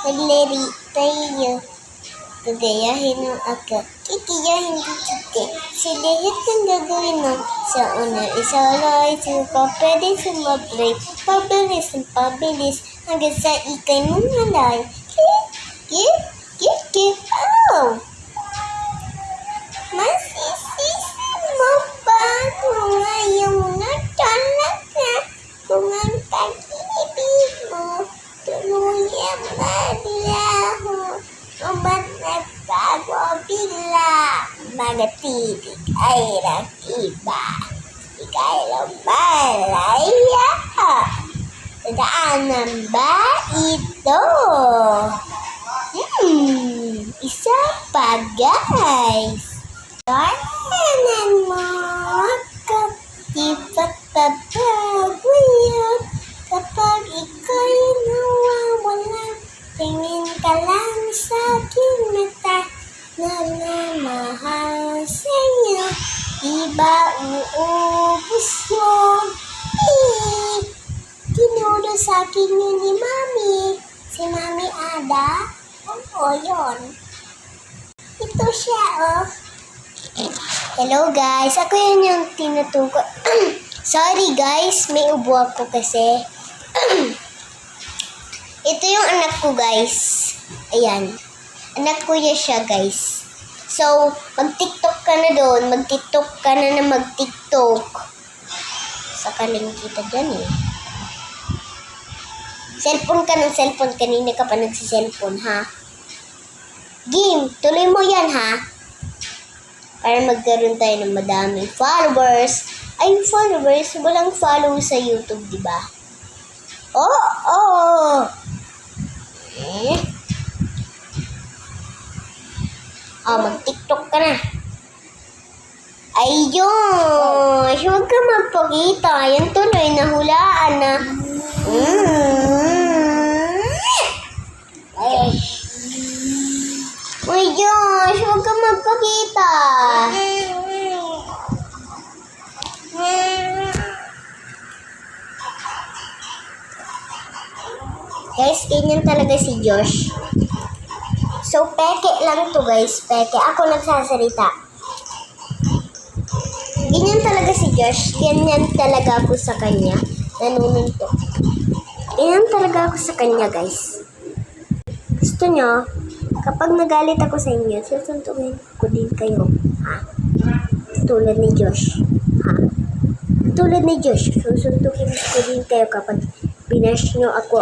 Magliri tayo. Gagayahin mo ako. Titiyahin ko kita. Sa lahat ng gagawin mo. Sa una, isalay, suka, pwede sumabray. Pabilis. Hanggang sa ikay mong halay. Kit. Oh! Masisisi mo ba kung ayaw na talaga? Kung ang pag-ibig mo, tuluyan malaho. O ba't nagbago bigla? Magatitig ay iba. Ika'y lumalaya. Daanan ba ito? Isa pa guys. Daanan mo ako. Iba't babago yun. Kapag ika'y nawawala, tingin ka lang sa aking mata na namahal sa'yo. Diba uubos yun? Tinuro sa akin yun ni Mami. Si Mami Ada. Oo, yun. Ito siya, oh. Hello guys, ako yun yung tinutukoy. Sorry guys, may ubo ako kasi. Ito yung anak ko guys. Ayan. Anak ko yan siya guys. So, mag-tiktok ka na doon. Mag-tiktok ka na mag-tiktok. Sakaling kita dyan eh. Cellphone ka ng cellphone. Kanina ka pa nagsiselfone ha. Game, tuloy mo yan ha. Para magkaroon tayo ng madaming followers. Ay, followers, walang follow sa YouTube, di ba? Oo. Mag-TikTok ka na. Ayun. Huwag ka magpakita. Yan tuloy, nahulaan na. Uy, Josh, huwag ka magpakita. Guys, ganyan talaga si Josh. So, peke lang to guys. Peke. Ako nagsasalita. Ganyan talaga si Josh. Ganyan talaga ako sa kanya. Nanununtok. Ganyan talaga ako sa kanya guys. Gusto nyo? Kapag nagalit ako sa inyo, susuntukin ko din kayo. Ha? Tulad ni Josh. Ha? Tulad ni Josh, susuntukin ko din kayo kapag binash nyo ako